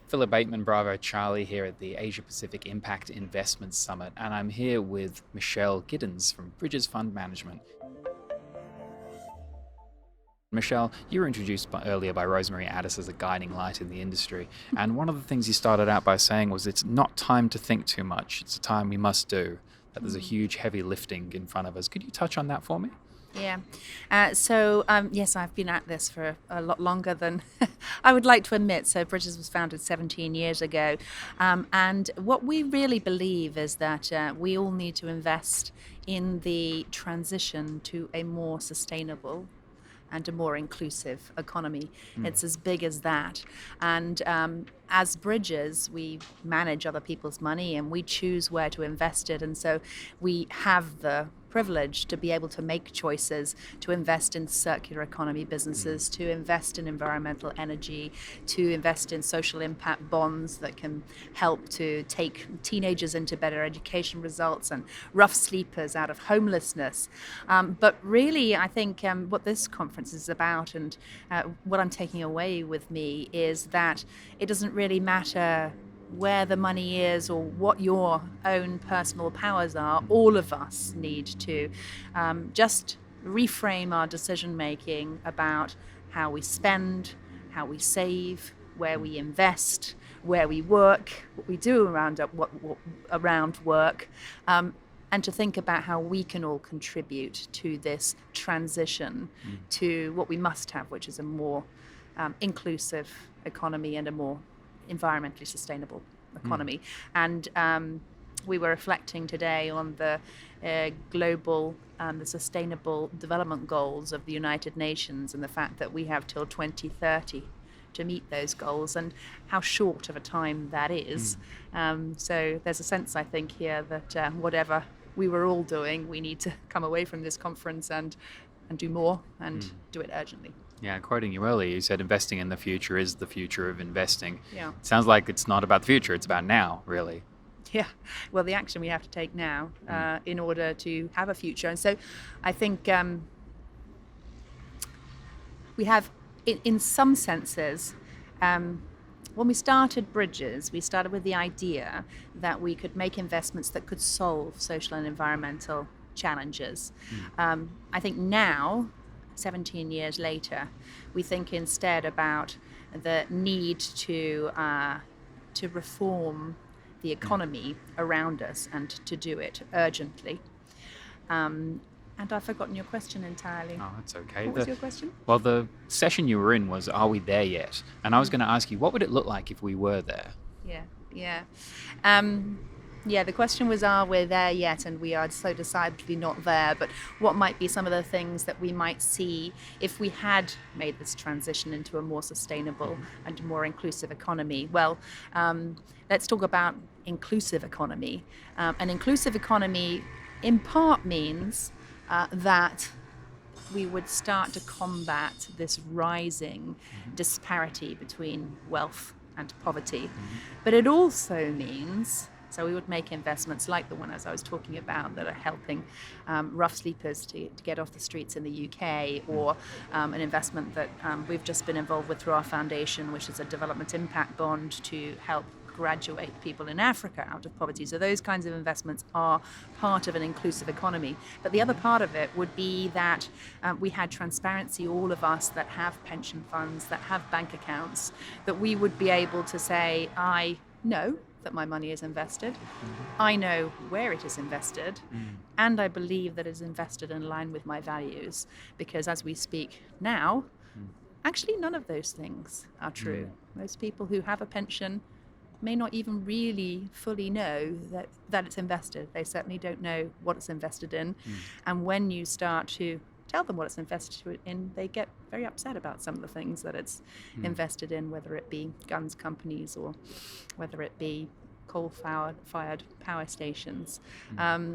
Philip Bateman, Bravo Charlie here at the Asia Pacific Impact Investment Summit, and I'm here with Michele Giddens from Bridges Fund Management. Michele, you were introduced earlier by Rosemary Addis as a guiding light in the industry, and one of the things you started out by saying was it's not time to think too much, it's a time we must do, that there's a huge heavy lifting in front of us. Could you touch on that for me? Yeah. Yes, I've been at this for a lot longer than I would like to admit. So Bridges was founded 17 years ago. And what we really believe is that we all need to invest in the transition to a more sustainable and a more inclusive economy. It's as big as that. And as Bridges, we manage other people's money and we choose where to invest it. And so we have the privilege to be able to make choices to invest in circular economy businesses, to invest in environmental energy, to invest in social impact bonds that can help to take teenagers into better education results and rough sleepers out of homelessness. But really, I think what this conference is about and what I'm taking away with me is that it doesn't really matter where the money is or what your own personal powers are. All of us need to just reframe our decision making about how we spend, how we save, where we invest, where we work, what we do around work, and to think about how we can all contribute to this transition to what we must have, which is a more inclusive economy and a more environmentally sustainable economy. And we were reflecting today on the global the sustainable development goals of the United Nations and the fact that we have till 2030 to meet those goals and how short of a time that is. So there's a sense, I think, here that whatever we were all doing, we need to come away from this conference and do more and do it urgently. Yeah, quoting you earlier, you said investing in the future is the future of investing. Yeah. Sounds like it's not about the future, it's about now, really. Yeah, well, the action we have to take now in order to have a future. And so I think we have, in some senses, when we started Bridges, we started with the idea that we could make investments that could solve social and environmental challenges. I think now, 17 years later, we think instead about the need to reform the economy around us and to do it urgently. And I've forgotten your question entirely. Oh, that's okay. What was your question? Well, the session you were in was, are we there yet? And I was going to ask you, what would it look like if we were there? Yeah, the question was, are we there yet? And we are so decidedly not there. But what might be some of the things that we might see if we had made this transition into a more sustainable and more inclusive economy? Well, let's talk about inclusive economy. An inclusive economy in part means that we would start to combat this rising disparity between wealth and poverty. But it also means, so we would make investments like the one as I was talking about that are helping rough sleepers to get off the streets in the UK, or an investment that we've just been involved with through our foundation, which is a development impact bond to help graduate people in Africa out of poverty. So those kinds of investments are part of an inclusive economy. But the other part of it would be that we had transparency, all of us that have pension funds, that have bank accounts, that we would be able to say, I know that my money is invested, I know where it is invested, and I believe that it's invested in line with my values. Because as we speak now, actually none of those things are true. Most people who have a pension may not even really fully know that it's invested. They certainly don't know what it's invested in. And when you start to tell them what it's invested in, they get very upset about some of the things that it's invested in, whether it be guns companies or whether it be coal-fired power stations.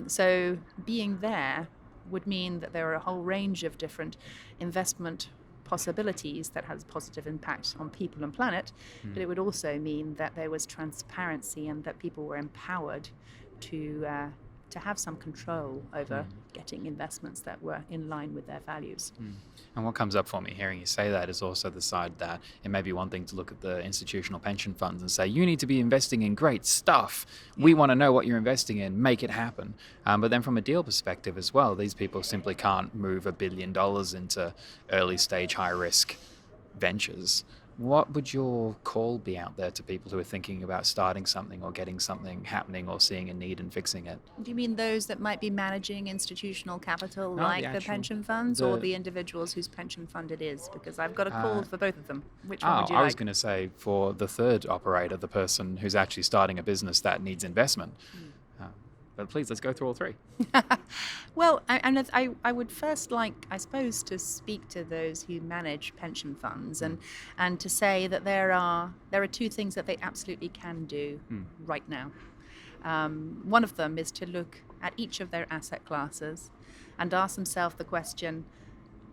So being there would mean that there are a whole range of different investment possibilities that has a positive impact on people and planet, but it would also mean that there was transparency and that people were empowered to to have some control over getting investments that were in line with their values. And what comes up for me hearing you say that is also the side that it may be one thing to look at the institutional pension funds and say, you need to be investing in great stuff. We want to know what you're investing in, make it happen. But then from a deal perspective as well, these people simply can't move $1 billion into early stage, high risk ventures. What would your call be out there to people who are thinking about starting something or getting something happening or seeing a need and fixing it? Do you mean those that might be managing institutional capital, No, like the pension funds, or the individuals whose pension fund it is? Because I've got a call for both of them. Which one would you like? I was going to say for the third operator, the person who's actually starting a business that needs investment. But please, let's go through all three. Well, I would first like, I suppose, to speak to those who manage pension funds and to say that there are two things that they absolutely can do right now. One of them is to look at each of their asset classes and ask themselves the question,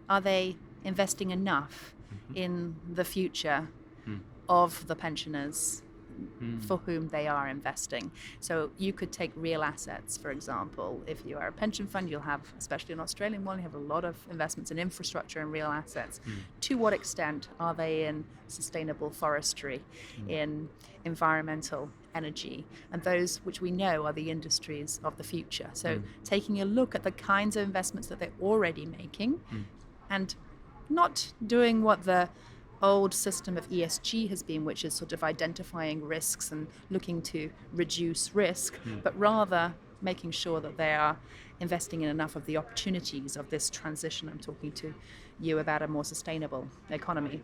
are they investing enough in the future of the pensioners for whom they are investing? So you could take real assets, for example. If you are a pension fund, you'll have, especially an Australian one, you have a lot of investments in infrastructure and real assets. To what extent are they in sustainable forestry, in environmental energy, and those which we know are the industries of the future? So taking a look at the kinds of investments that they're already making and not doing what the old system of ESG has been, which is sort of identifying risks and looking to reduce risk, but rather making sure that they are investing in enough of the opportunities of this transition. I'm talking to you about a more sustainable economy.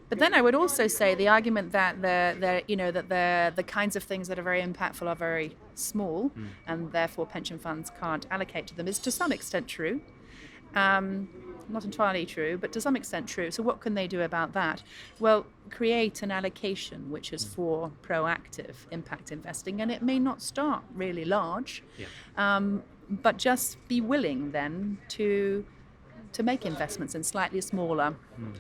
But then I would also say the argument that the kinds of things that are very impactful are very small, and therefore pension funds can't allocate to them, is to some extent true. Not entirely true, but to some extent true. So what can they do about that? Well, create an allocation which is for proactive impact investing, and it may not start really large, but just be willing then to make investments in slightly smaller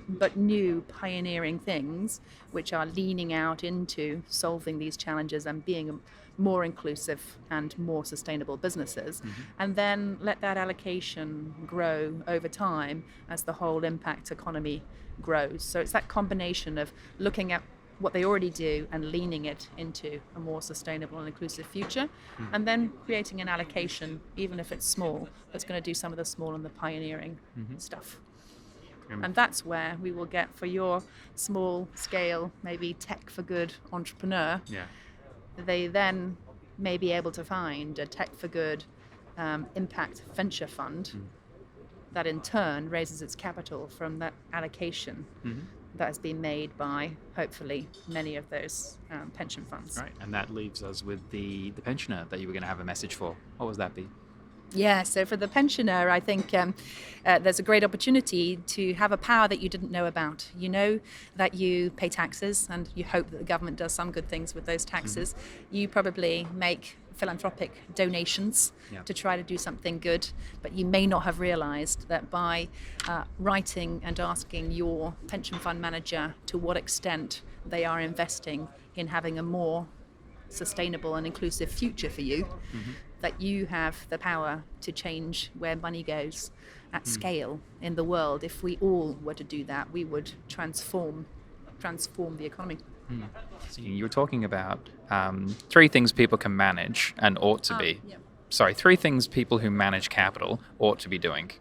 but new pioneering things which are leaning out into solving these challenges and being more inclusive and more sustainable businesses, and then let that allocation grow over time as the whole impact economy grows. So it's that combination of looking at what they already do and leaning it into a more sustainable and inclusive future, and then creating an allocation, even if it's small, that's going to do some of the small and the pioneering stuff. And that's where we will get, for your small scale, maybe tech for good entrepreneur, they then may be able to find a tech for good impact venture fund that in turn raises its capital from that allocation that has been made by, hopefully, many of those pension funds. Right, and that leaves us with the pensioner that you were going to have a message for. What would that be? Yeah, so for the pensioner, I think there's a great opportunity to have a power that you didn't know about. You know that you pay taxes and you hope that the government does some good things with those taxes. You probably make philanthropic donations to try to do something good, but you may not have realized that by writing and asking your pension fund manager to what extent they are investing in having a more sustainable and inclusive future for you, that you have the power to change where money goes at scale in the world. If we all were to do that, we would transform the economy. So you were talking about three things people can manage and ought to be. Sorry, three things people who manage capital ought to be doing.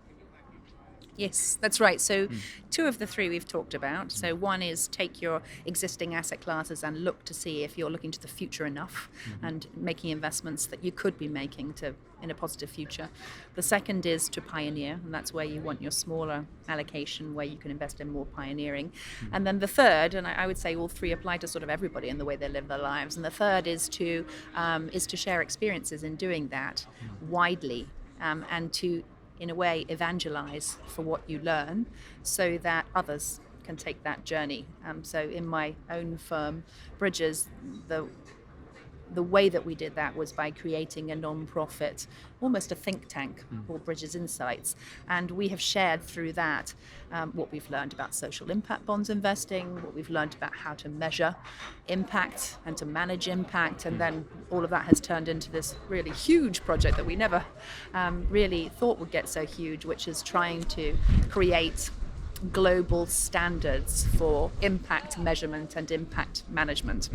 Yes, that's right. So two of the three we've talked about. So one is take your existing asset classes and look to see if you're looking to the future enough and making investments that you could be making in a positive future. The second is to pioneer, and that's where you want your smaller allocation where you can invest in more pioneering. And then the third, and I would say all three apply to sort of everybody in the way they live their lives. And the third is to share experiences in doing that widely and to, in a way, evangelize for what you learn so that others can take that journey. So in my own firm, Bridges, the way that we did that was by creating a non-profit, almost a think tank called Bridges Insights. And we have shared through that what we've learned about social impact bonds investing, what we've learned about how to measure impact and to manage impact. And then all of that has turned into this really huge project that we never really thought would get so huge, which is trying to create global standards for impact measurement and impact management.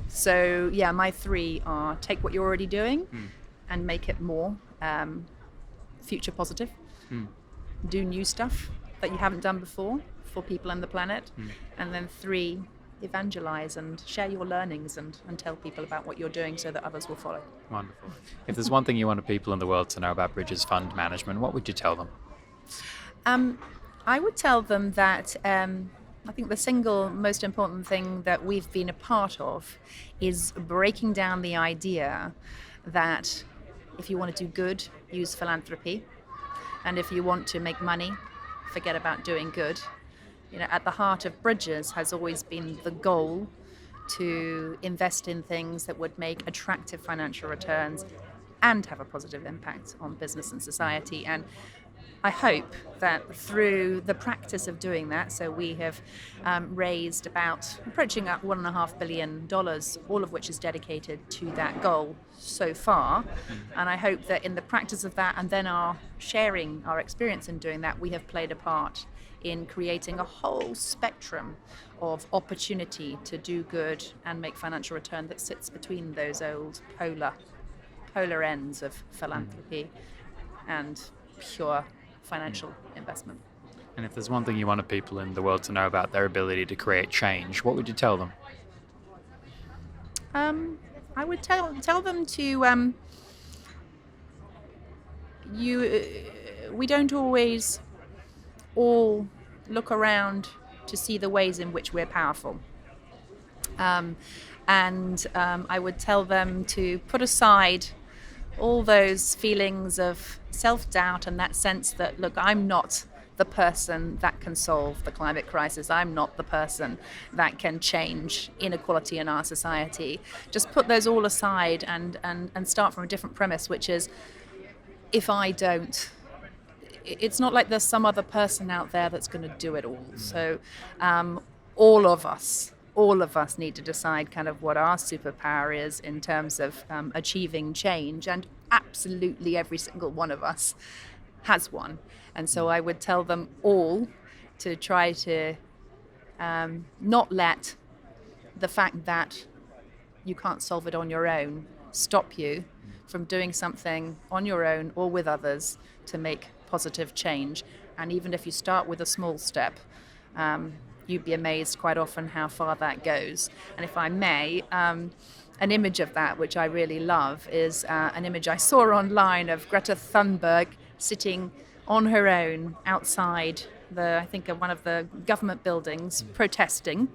So yeah, my three are: take what you're already doing and make it more future positive. Do new stuff that you haven't done before for people and the planet. And then 3, evangelize and share your learnings and tell people about what you're doing so that others will follow. Wonderful. If there's one thing you wanted people in the world to know about Bridges Fund Management, what would you tell them? I would tell them that I think the single most important thing that we've been a part of is breaking down the idea that if you want to do good, use philanthropy. And if you want to make money, forget about doing good. You know, at the heart of Bridges has always been the goal to invest in things that would make attractive financial returns and have a positive impact on business and society. And I hope that through the practice of doing that, so we have raised about approaching up $1.5 billion, all of which is dedicated to that goal so far. And I hope that in the practice of that and then our sharing our experience in doing that, we have played a part in creating a whole spectrum of opportunity to do good and make financial return that sits between those old polar ends of philanthropy and pure financial investment. And if there's one thing you wanted people in the world to know about their ability to create change, what would you tell them? I would tell them to we don't always all look around to see the ways in which we're powerful. And I would tell them to put aside all those feelings of self-doubt and that sense that, look, I'm not the person that can solve the climate crisis. I'm not the person that can change inequality in our society. Just put those all aside and start from a different premise, which is, if I don't, it's not like there's some other person out there that's going to do it all. So all of us need to decide kind of what our superpower is in terms of achieving change, and absolutely every single one of us has one. And so I would tell them all to try to not let the fact that you can't solve it on your own stop you from doing something on your own or with others to make positive change. And even if you start with a small step, you'd be amazed quite often how far that goes. And if I may, an image of that, which I really love, is an image I saw online of Greta Thunberg sitting on her own outside one of the government buildings protesting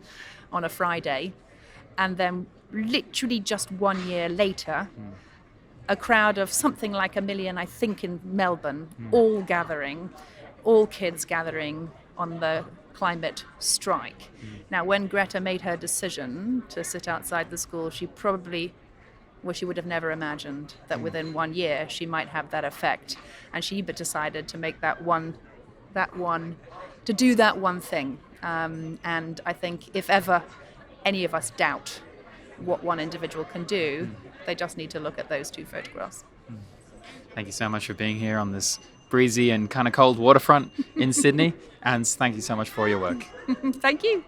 on a Friday. And then literally just 1 year later, a crowd of something like 1 million, I think, in Melbourne, all kids gathering on the climate strike. Now, when Greta made her decision to sit outside the school, she would have never imagined that within 1 year she might have that effect. And she decided to make to do that one thing. And I think if ever any of us doubt what one individual can do, they just need to look at those 2 photographs. Thank you so much for being here on this breezy and kind of cold waterfront in Sydney. And thank you so much for your work. Thank you.